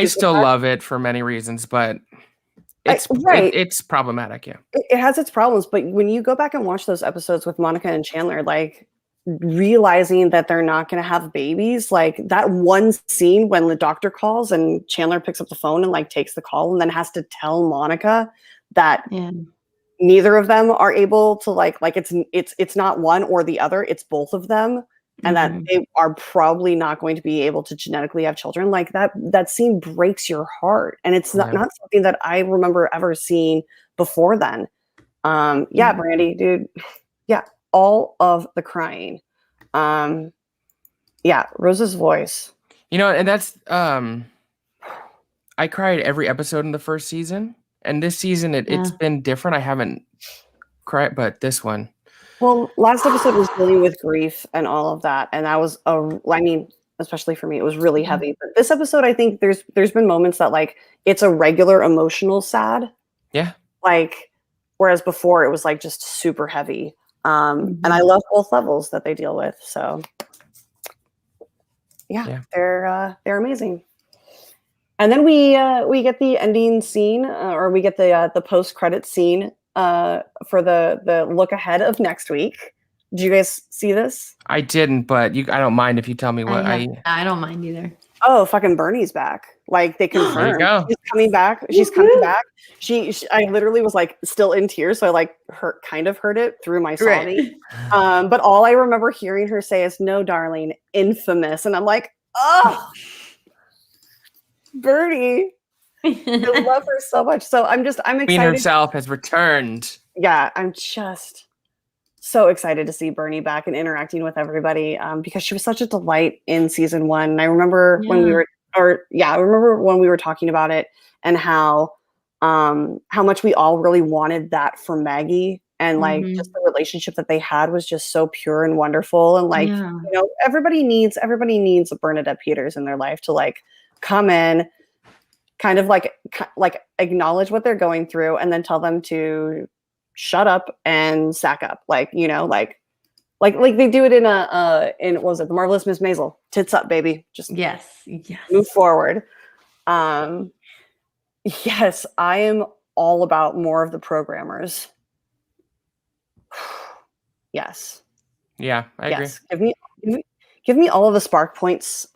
S3: still love it for many reasons, but it's problematic. Yeah,
S1: it has its problems, but when you go back and watch those episodes with Monica and Chandler, like realizing that they're not going to have babies, like that one scene when the doctor calls and Chandler picks up the phone and like takes the call and then has to tell Monica that neither of them are able to like it's not one or the other, it's both of them, and that they are probably not going to be able to genetically have children. Like that scene breaks your heart, and it's not something that I remember ever seeing before then. Brandy, dude, all of the crying. Rose's voice,
S3: you know, and that's I cried every episode in the first season. And this season, it's been different. I haven't cried, but this one.
S1: Well, last episode was dealing with grief and all of that. And that was, I mean, especially for me, it was really heavy. But this episode, I think there's been moments that like, it's a regular emotional sad.
S3: Yeah.
S1: Like, whereas before it was like just super heavy. And I love both levels that they deal with. So they're amazing. And then we get the ending scene, or we get the post-credit scene for the look ahead of next week. Did you guys see this?
S3: I didn't, but I don't mind if you tell me what
S2: I don't mind either.
S1: Oh, fucking Bernie's back! Like they confirmed she's coming back. She's coming back. I literally was like still in tears, so I like kind of heard it through my Sony. But all I remember hearing her say is "No, darling, infamous," and I'm like, oh. Bernie, I love her so much. So I'm excited.
S3: Queen herself has returned.
S1: Yeah, I'm just so excited to see Bernie back and interacting with everybody because she was such a delight in season 1. And I remember when we were talking about it and how much we all really wanted that for Maggie, and like just the relationship that they had was just so pure and wonderful. And like you know, everybody needs a Bernadette Peters in their life to like come in, kind of like acknowledge what they're going through, and then tell them to shut up and sack up, like, you know, like they do it in what was it, The Marvelous Miss Maisel? Tits up, baby. Just
S2: yes,
S1: move forward. Yes, I am all about more of the programmers. Yes.
S3: Yeah, I agree.
S1: Give me all of the Spark Points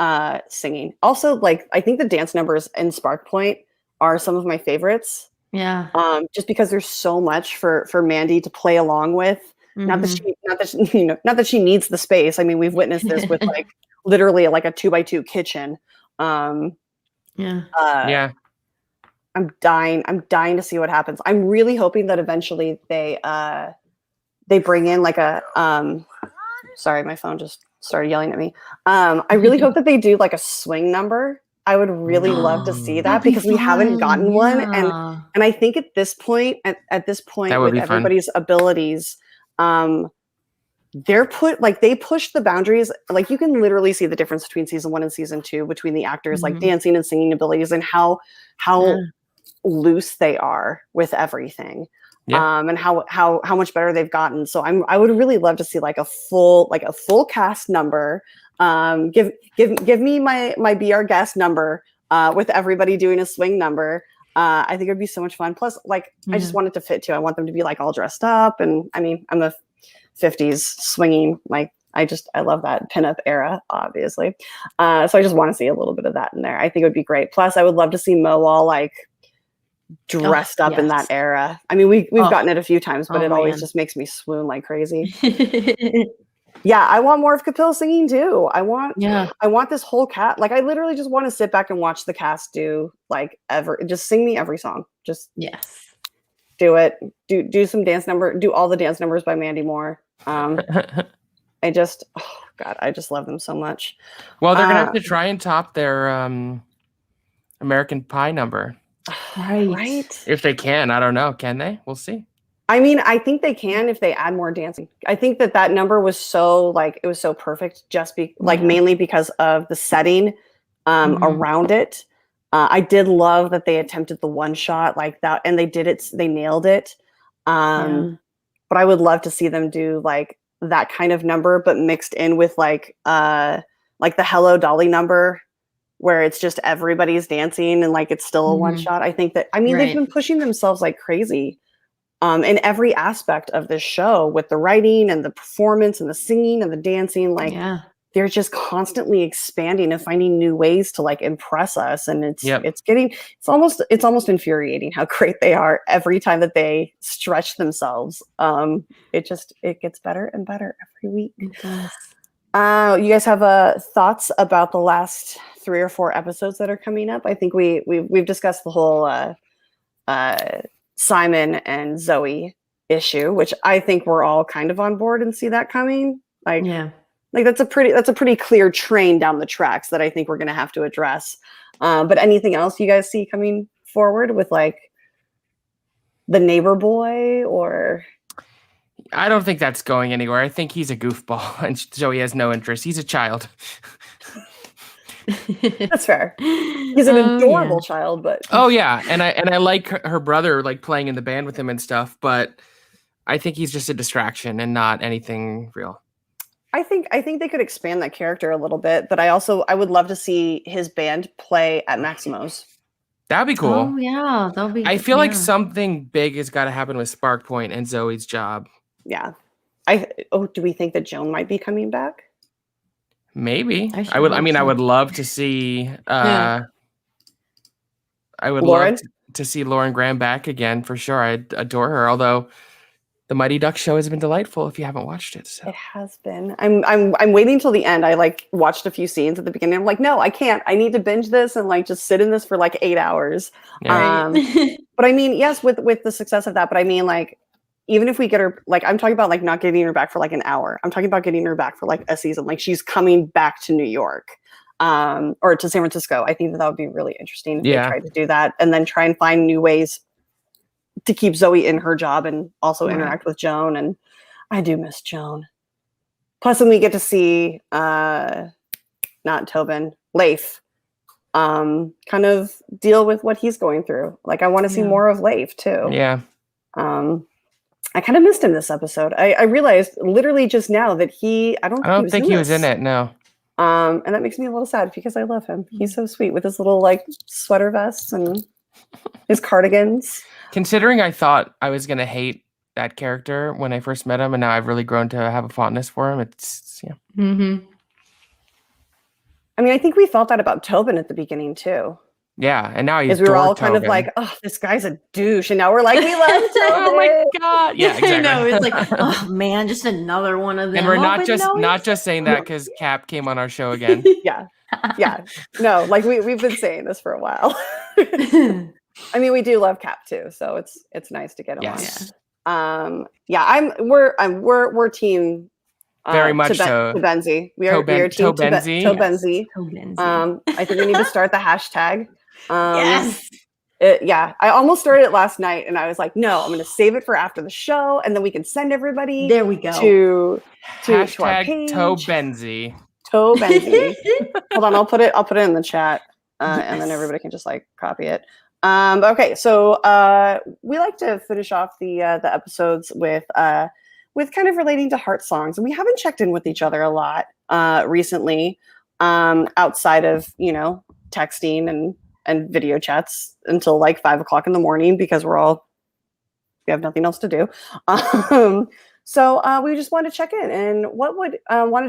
S1: singing. Also, like, I think the dance numbers in Spark Point are some of my favorites.
S2: Yeah.
S1: Just because there's so much for Mandy to play along with. Not that she needs the space. I mean, we've witnessed this with like literally like a 2x2 kitchen. I'm dying to see what happens. I'm really hoping that eventually they bring in like a sorry, my phone just started yelling at me. I really hope that they do like a swing number. I would really love to see that because we haven't gotten one. And I think at this point, with everybody's abilities, they pushed the boundaries. Like you can literally see the difference between season 1 and season 2 between the actors, like dancing and singing abilities, and how loose they are with everything. And how much better they've gotten. So I would really love to see like a full cast number. Give me my Be Our Guest number with everybody doing a swing number. I think it would be so much fun. Plus, like I just want it to fit too. I want them to be like all dressed up, and I mean I'm a 50s swinging, like I love that pinup era, obviously. So I just want to see a little bit of that in there. I think it would be great. Plus, I would love to see Mo all like dressed up in that era. I mean, we've gotten it a few times, but it always just makes me swoon like crazy. Yeah, I want more of Kapil singing too. I want this whole cast. Like, I literally just want to sit back and watch the cast do just sing me every song. Just do it. Do some dance number. Do all the dance numbers by Mandy Moore. I just love them so much.
S3: Well, they're gonna have to try and top their American Pie number.
S1: Right.
S3: If they can, I don't know. Can they? We'll see.
S1: I mean, I think they can if they add more dancing. I think that number was so it was so perfect, mainly because of the setting around it. I did love that they attempted the one shot like that, and they did it. They nailed it. But I would love to see them do like that kind of number, but mixed in with like the Hello Dolly number, where it's just everybody's dancing and like it's still a one shot. I think that they've been pushing themselves like crazy in every aspect of this show, with the writing and the performance and the singing and the dancing. Like they're just constantly expanding and finding new ways to like impress us, and it's almost infuriating how great they are every time that they stretch themselves. It gets better and better every week. You guys have thoughts about the last 3 or 4 episodes that are coming up? I think we've discussed the whole Simon and Zoey issue, which I think we're all kind of on board and see that coming. Like that's a pretty clear train down the tracks that I think we're going to have to address. But anything else you guys see coming forward with like the neighbor boy? Or
S3: I don't think that's going anywhere. I think he's a goofball, and Zoey has no interest. He's a child.
S1: That's fair. He's an adorable child, but
S3: and I like her brother like playing in the band with him and stuff, but I think he's just a distraction and not anything real.
S1: I think they could expand that character a little bit, but I would love to see his band play at Maximo's.
S3: That'd be cool.
S2: Oh yeah, that'll be.
S3: I feel like something big has got to happen with Spark Point and Zoe's job.
S1: Yeah. Do we think that Joan might be coming back?
S3: Maybe. I would love to see. I would
S1: Lauren?
S3: love to see Lauren Graham back again for sure. I adore her. Although the Mighty Ducks show has been delightful if you haven't watched it. So.
S1: It has been. I'm waiting till the end. I like watched a few scenes at the beginning. I'm like, no, I can't. I need to binge this and like just sit in this for like 8 hours.
S3: Yeah.
S1: But I mean, yes, with the success of that. But I mean, like, even if we get her, like, I'm talking about like not getting her back for like an hour. I'm talking about getting her back for like a season. Like she's coming back to New York, or to San Francisco. I think that would be really interesting if they tried to do that, and then try and find new ways to keep Zoey in her job and also interact with Joan. And I do miss Joan. Plus, when we get to see not Tobin, Leif, kind of deal with what he's going through. Like I want to see more of Leif too.
S3: Yeah.
S1: I kind of missed him this episode. I realized literally just now that I don't think he was in it.
S3: No.
S1: And that makes me a little sad because I love him. He's so sweet with his little like sweater vests and his cardigans.
S3: Considering I thought I was going to hate that character when I first met him, and now I've really grown to have a fondness for him. It's
S1: I mean, I think we felt that about Tobin at the beginning too.
S3: Yeah, and now
S1: we were all kind of like, oh, this guy's a douche, and now we're like, we love Tobin.
S3: Oh my god! Yeah, exactly.
S2: I know, it's like, oh man, just another one of them.
S3: And we're not just saying that because Cap came on our show again.
S1: Yeah. No, like we've been saying this for a while. I mean, we do love Cap too, so it's nice to get him on. We're team.
S3: Very much so.
S1: Benzie. We are team Benzie. I think we need to start the hashtag.
S2: Yes.
S1: Yeah, I almost started it last night, and I was like, no, I'm going to save it for after the show, and then we can send everybody.
S2: There we go.
S1: To our
S3: Hashtag
S1: page.
S3: Toe Benzie.
S1: Toe Benzie. Hold on, I'll put it in the chat, and then everybody can just like copy it. Okay, so we like to finish off the episodes with kind of relating to heart songs, and we haven't checked in with each other a lot recently, outside of texting and video chats until like 5 o'clock in the morning because we have nothing else to do. So we just wanted to check in, and wanted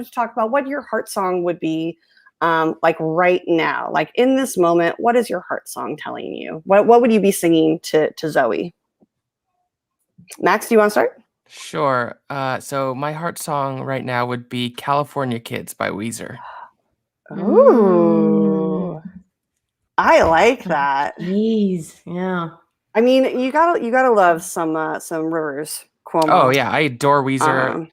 S1: to talk about what your heart song would be, like right now, like in this moment. What is your heart song telling you? What would you be singing to Zoey? Max, do you want to start?
S3: Sure. So my heart song right now would be "California Kids" by Weezer.
S1: Ooh, I like that.
S2: Jeez, yeah.
S1: I mean, you gotta love some Rivers Cuomo.
S3: Oh yeah, I adore Weezer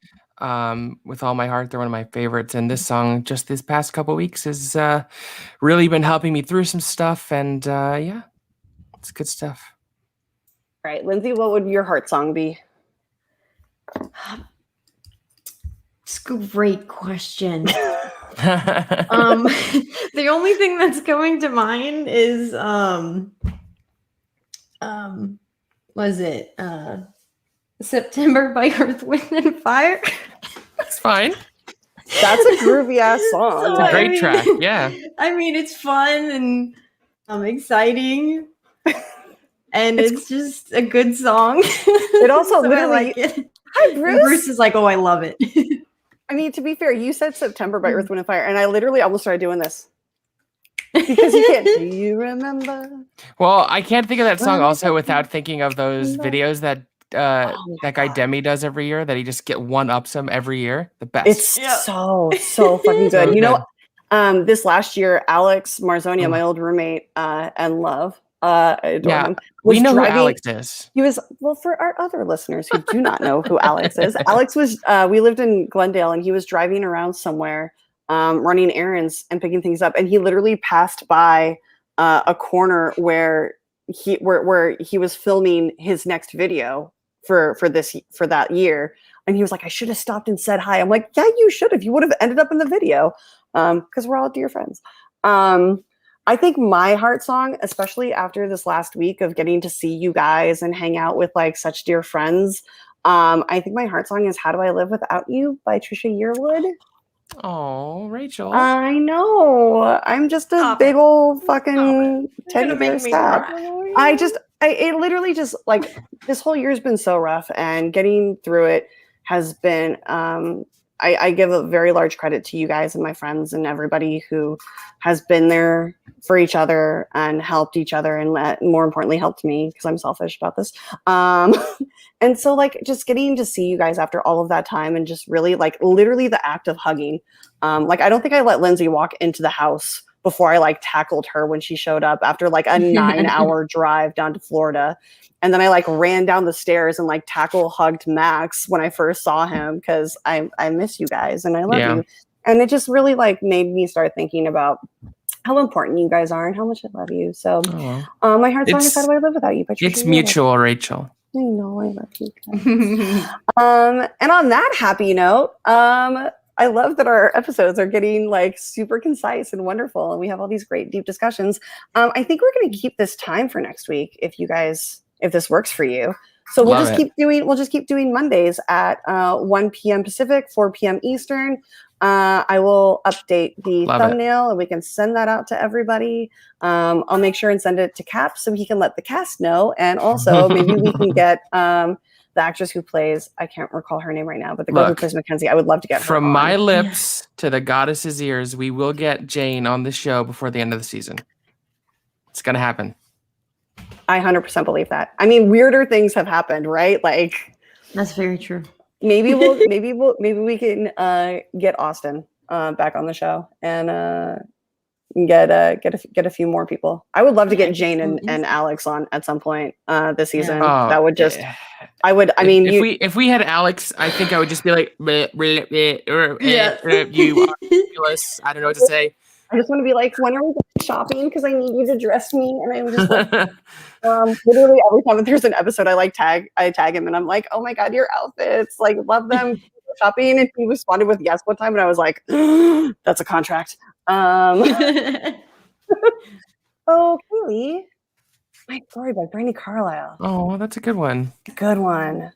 S3: with all my heart. They're one of my favorites, and this song just this past couple weeks has really been helping me through some stuff, and yeah, it's good stuff.
S1: All right, Lindsey, what would your heart song be?
S2: It's a great question. The only thing that's coming to mind is was it September by Earth, Wind and Fire?
S3: That's fine.
S1: That's a groovy ass song.
S3: It's a great track. Yeah.
S2: I mean, it's fun and exciting. And it's just a good song.
S1: It also
S2: So
S1: literally.
S2: I like it.
S1: Hi, Bruce.
S2: And Bruce is like, oh, I love it.
S1: I mean, to be fair, you said September by Earth, Wind and Fire, and I literally almost started doing this. Because you can't. Do you remember?
S3: Well, I can't think of that song also without thinking of those videos that that guy Demi does every year, that he just one-ups him every year. The best.
S1: It's so fucking good. You know, this last year, Alex Marzonia, my old roommate and love, I adore him.
S3: We know who Alex is.
S1: He was, well, for our other listeners who do not know who Alex is, Alex was, we lived in Glendale, and he was driving around somewhere, running errands and picking things up. And he literally passed by a corner where he was filming his next video for that year. And he was like, I should have stopped and said hi. I'm like, yeah, you should have. You would have ended up in the video, because we're all dear friends. I think my heart song, especially after this last week of getting to see you guys and hang out with like such dear friends, I think my heart song is "How Do I Live Without You" by Trisha Yearwood.
S3: Oh, Rachel.
S1: I know. I'm just a big old fucking teddy bear stat. It literally just like this whole year's been so rough, and getting through it has been, I give a very large credit to you guys and my friends and everybody who has been there for each other and helped each other, and more importantly helped me, because I'm selfish about this. And so like just getting to see you guys after all of that time, and just really like literally the act of hugging. Like I don't think I let Lindsey walk into the house before I like tackled her when she showed up after like a 9-hour drive down to Florida. And then I like ran down the stairs and like hugged Max when I first saw him, because I miss you guys and I love you. And it just really like made me start thinking about how important you guys are and how much I love you. So my heart song is "How Do I Live Without You" by Trisha
S3: It's mutual, Rachel.
S1: I know, I love you guys. And on that happy note, I love that our episodes are getting like super concise and wonderful, and we have all these great deep discussions. I think we're going to keep this time for next week, if this works for you. So we'll just keep doing Mondays at 1 p.m. Pacific, 4 p.m. Eastern. I will update the thumbnail and we can send that out to everybody. I'll make sure and send it to Cap so he can let the cast know. And also maybe we can get the actress who plays, I can't recall her name right now, but the girl who plays Mackenzie. I would love to get her
S3: from
S1: on.
S3: my lips to the goddess's ears. We will get Jane on the show before the end of the season. It's going to happen.
S1: I 100% believe that. I mean, weirder things have happened, right? Like,
S2: that's very true.
S1: Maybe we can get Austin back on the show and get a few more people. I would love to get Jane and Alex on at some point this season. That would just, I would. I mean,
S3: if we had Alex, I think I would just be like, bleh, bleh, bleh, you are ridiculous. I don't know what to say.
S1: I just want to be like, when are we going shopping? Because I need you to dress me. And I'm just like, literally every time there's an episode, I tag him, and I'm like, oh my god, your outfits, like, love them. Shopping, and he responded with yes one time, and I was like, that's a contract. Oh, Kaylee, My Story by Brandi Carlile.
S3: Oh, that's a good one.
S1: Good one.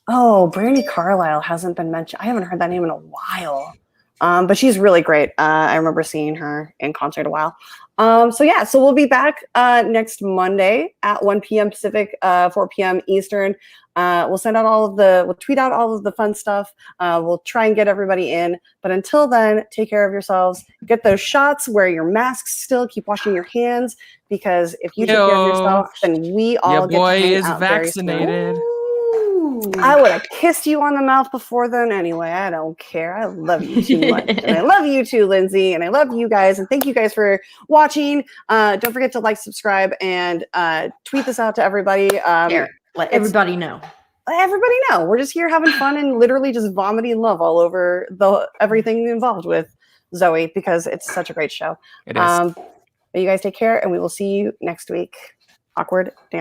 S1: Oh, Brandi Carlile hasn't been mentioned. I haven't heard that name in a while. But she's really great. I remember seeing her in concert a while. So we'll be back next Monday at 1 p.m. Pacific, 4 p.m. Eastern. We'll tweet out all of the fun stuff. We'll try and get everybody in. But until then, take care of yourselves. Get those shots. Wear your masks still. Keep washing your hands, because if you take care of yourself, then we all get to hang out
S3: vaccinated.
S1: I would have kissed you on the mouth before then anyway. I don't care. I love you too much. And I love you too, Lindsay. And I love you guys. And thank you guys for watching. Don't forget to like, subscribe, and tweet this out to everybody.
S2: Let everybody know.
S1: Let everybody know. We're just here having fun and literally just vomiting love all over everything involved with Zoey, because it's such a great show.
S3: It is.
S1: But you guys take care, and we will see you next week. Awkward dance.